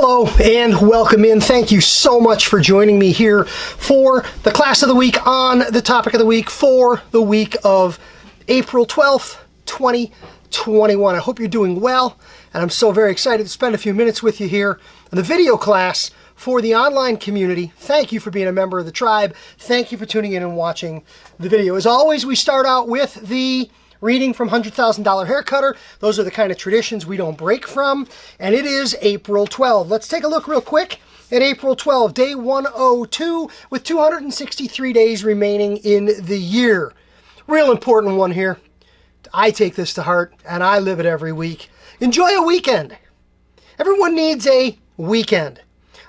Hello and welcome in. Thank you so much for joining me here for the class of the week on the topic of the week for the week of April 12th, 2021. I hope you're doing well, and I'm so very excited to spend a few minutes with you here in the video class for the online community. Thank you for being a member of the tribe. Thank you for tuning in and watching the video. As always, we start out with the reading from $100,000 Hair Cutter. Those are the kind of traditions we don't break from. And it is April 12. Let's take a look real quick at April 12, day 102, with 263 days remaining in the year. Real important one here. I take this to heart, and I live it every week. Enjoy a weekend. Everyone needs a weekend.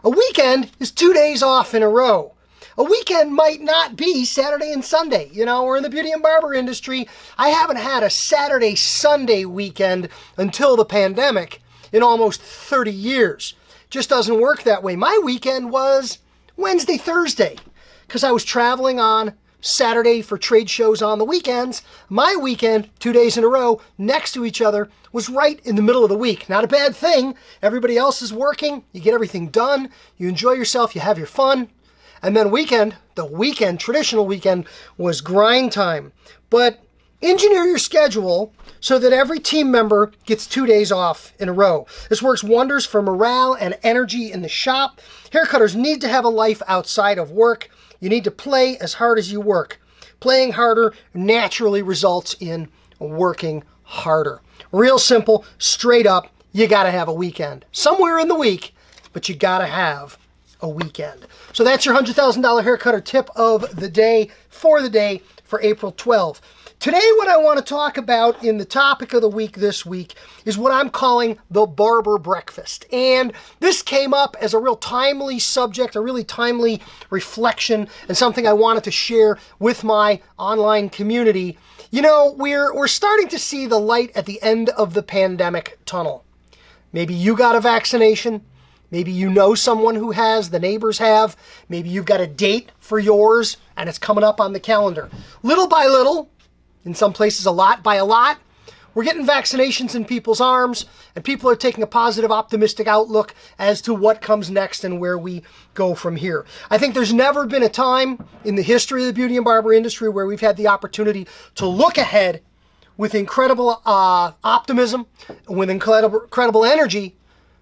A weekend is 2 days off in a row. A weekend might not be Saturday and Sunday. You know, we're in the beauty and barber industry. I haven't had a Saturday-Sunday weekend until the pandemic in almost 30 years. Just doesn't work that way. My weekend was Wednesday, Thursday, because I was traveling on Saturday for trade shows on the weekends. My weekend, 2 days in a row, next to each other, was right in the middle of the week. Not a bad thing. Everybody else is working. You get everything done. You enjoy yourself. You have your fun. And then traditional weekend, was grind time. But engineer your schedule so that every team member gets 2 days off in a row. This works wonders for morale and energy in the shop. Haircutters need to have a life outside of work. You need to play as hard as you work. Playing harder naturally results in working harder. Real simple, straight up, you gotta have a weekend. Somewhere in the week, but you gotta have a weekend. So that's your $100,000 Hair Cutter tip of the day for April 12. Today, what I want to talk about in the topic of the week this week is what I'm calling the Barber Breakfast. And this came up as a real timely subject, a really timely reflection, and something I wanted to share with my online community. You know, we're starting to see the light at the end of the pandemic tunnel. Maybe you got a vaccination. Maybe you know someone who has, the neighbors have. Maybe you've got a date for yours and it's coming up on the calendar. Little by little, in some places a lot by a lot, we're getting vaccinations in people's arms, and people are taking a positive, optimistic outlook as to what comes next and where we go from here. I think there's never been a time in the history of the beauty and barber industry where we've had the opportunity to look ahead with incredible optimism, with incredible energy,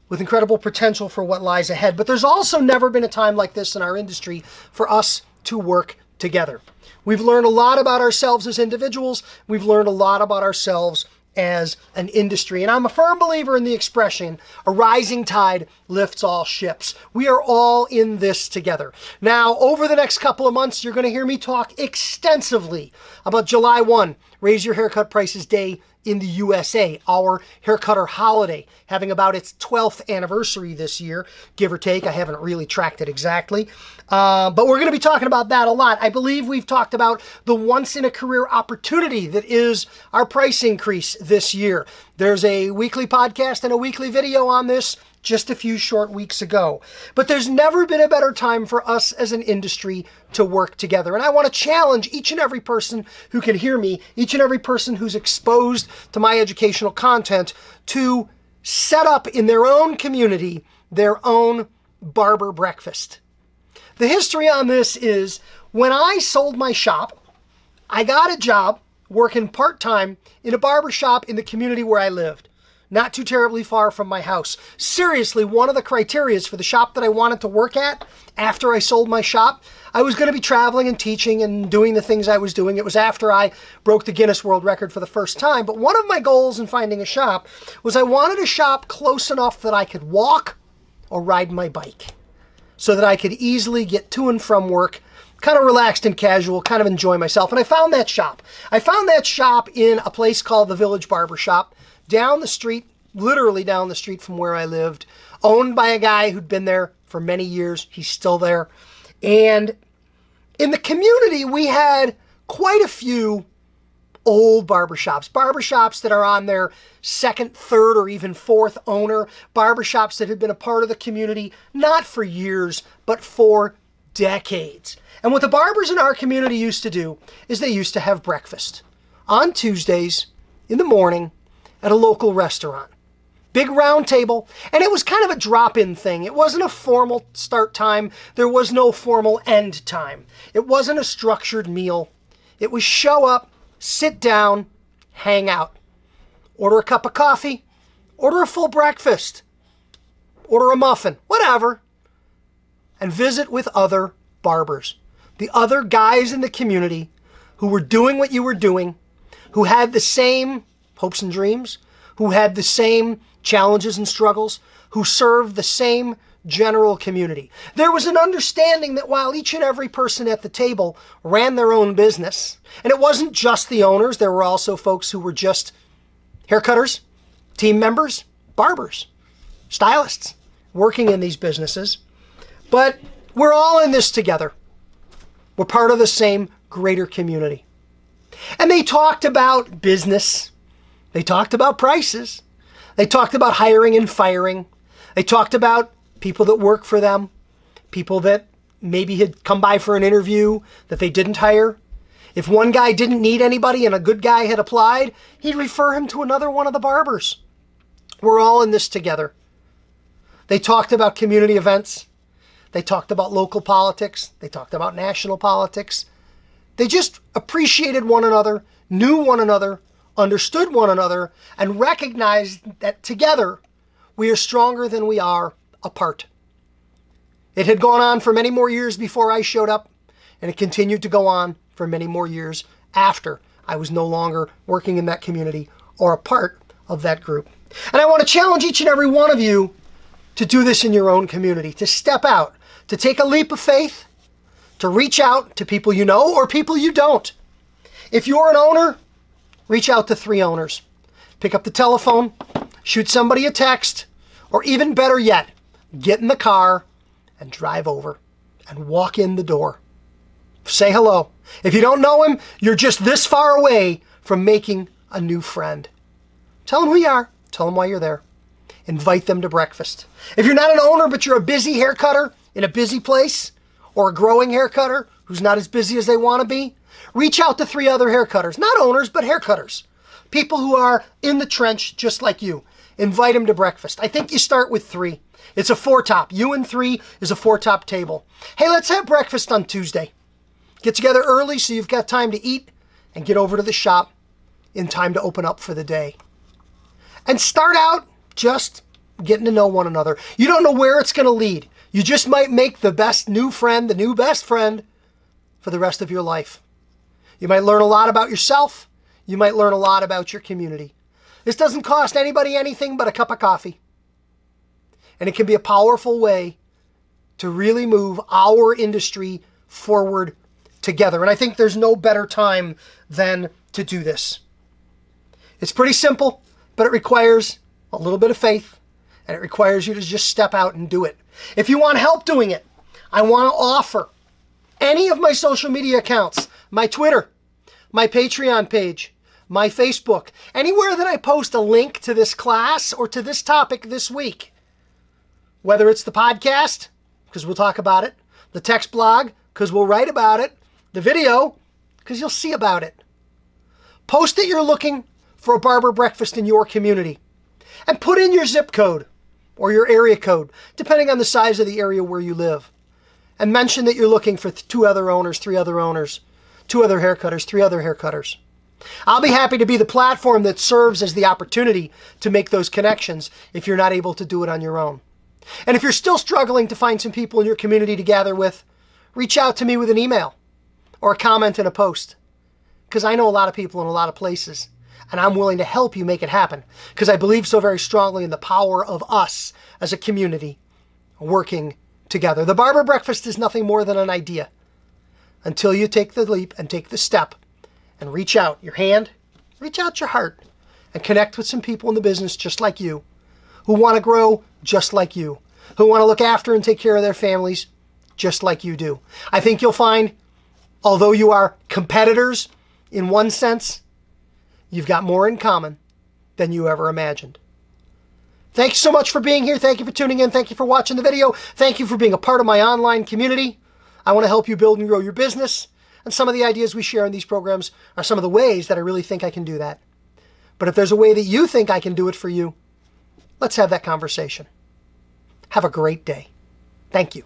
with incredible potential for what lies ahead. But there's also never been a time like this in our industry for us to work together. We've learned a lot about ourselves as individuals. We've learned a lot about ourselves as an industry. And I'm a firm believer in the expression, a rising tide lifts all ships. We are all in this together. Now, over the next couple of months, you're going to hear me talk extensively about July 1, Raise Your Haircut Prices Day in the USA, our haircutter holiday, having about its 12th anniversary this year, give or take. I haven't really tracked it exactly. But we're going to be talking about that a lot. I believe we've talked about the once-in-a-career opportunity that is our price increase this year. There's a weekly podcast and a weekly video on this just a few short weeks ago. But there's never been a better time for us as an industry to work together. And I want to challenge each and every person who can hear me, each and every person who's exposed to my educational content, to set up in their own community their own barber breakfast. The history on this is when I sold my shop, I got a job working part-time in a barber shop in the community where I lived. Not too terribly far from my house. Seriously, one of the criterias for the shop that I wanted to work at after I sold my shop, I was going to be traveling and teaching and doing the things I was doing. It was after I broke the Guinness World Record for the first time. But one of my goals in finding a shop was I wanted a shop close enough that I could walk or ride my bike so that I could easily get to and from work, kind of relaxed and casual, kind of enjoy myself. And I found that shop. I found that shop in a place called the Village Barber Shop, down the street, literally down the street from where I lived, owned by a guy who'd been there for many years. He's still there. And in the community, we had quite a few old barbershops that are on their second, third, or even fourth owner, barbershops that had been a part of the community, not for years, but for decades. And what the barbers in our community used to do is they used to have breakfast on Tuesdays in the morning at a local restaurant. Big round table, and it was kind of a drop-in thing. It wasn't a formal start time. There was no formal end time. It wasn't a structured meal. It was show up, sit down, hang out. Order a cup of coffee, order a full breakfast, order a muffin, whatever, and visit with other barbers. The other guys in the community who were doing what you were doing, who had the same hopes and dreams, who had the same challenges and struggles, who served the same general community. There was an understanding that while each and every person at the table ran their own business, and it wasn't just the owners, there were also folks who were just haircutters, team members, barbers, stylists, working in these businesses. But we're all in this together. We're part of the same greater community. And they talked about business. They talked about prices. They talked about hiring and firing. They talked about people that work for them, people that maybe had come by for an interview that they didn't hire. If one guy didn't need anybody and a good guy had applied, he'd refer him to another one of the barbers. We're all in this together. They talked about community events. They talked about local politics. They talked about national politics. They just appreciated one another, knew one another, understood one another, and recognized that together we are stronger than we are apart. It had gone on for many more years before I showed up, and it continued to go on for many more years after I was no longer working in that community or a part of that group. And I want to challenge each and every one of you to do this in your own community, to step out, to take a leap of faith, to reach out to people you know or people you don't. If you're an owner, reach out to 3 owners. Pick up the telephone, shoot somebody a text, or even better yet, get in the car and drive over and walk in the door. Say hello. If you don't know him, you're just this far away from making a new friend. Tell them who you are. Tell them why you're there. Invite them to breakfast. If you're not an owner, but you're a busy hair cutter in a busy place, or a growing hair cutter who's not as busy as they want to be, reach out to 3 other hair cutters. Not owners, but hair cutters. People who are in the trench just like you. Invite them to breakfast. I think you start with 3. It's a 4-top. You and 3 is a 4-top table. Hey, let's have breakfast on Tuesday. Get together early so you've got time to eat and get over to the shop in time to open up for the day. And start out just getting to know one another. You don't know where it's going to lead. You just might make the best new friend, the new best friend for the rest of your life. You might learn a lot about yourself. You might learn a lot about your community. This doesn't cost anybody anything but a cup of coffee. And it can be a powerful way to really move our industry forward together. And I think there's no better time than to do this. It's pretty simple, but it requires a little bit of faith, and it requires you to just step out and do it. If you want help doing it, I want to offer any of my social media accounts, my Twitter, my Patreon page, my Facebook, anywhere that I post a link to this class or to this topic this week. Whether it's the podcast, because we'll talk about it, the text blog, because we'll write about it, the video, because you'll see about it. Post that you're looking for a barber breakfast in your community, and put in your zip code or your area code, depending on the size of the area where you live, and mention that you're looking for 2 other owners, 3 other owners, 2 other haircutters, 3 other haircutters. I'll be happy to be the platform that serves as the opportunity to make those connections if you're not able to do it on your own. And if you're still struggling to find some people in your community to gather with, reach out to me with an email or a comment in a post, because I know a lot of people in a lot of places, and I'm willing to help you make it happen, because I believe so very strongly in the power of us as a community working together. The Barber Breakfast is nothing more than an idea until you take the leap and take the step and reach out your hand, reach out your heart, and connect with some people in the business just like you, who want to grow just like you, who want to look after and take care of their families just like you do. I think you'll find, although you are competitors in one sense, you've got more in common than you ever imagined. Thank you so much for being here. Thank you for tuning in. Thank you for watching the video. Thank you for being a part of my online community. I want to help you build and grow your business. And some of the ideas we share in these programs are some of the ways that I really think I can do that. But if there's a way that you think I can do it for you, Let's have that conversation. Have a great day. Thank you.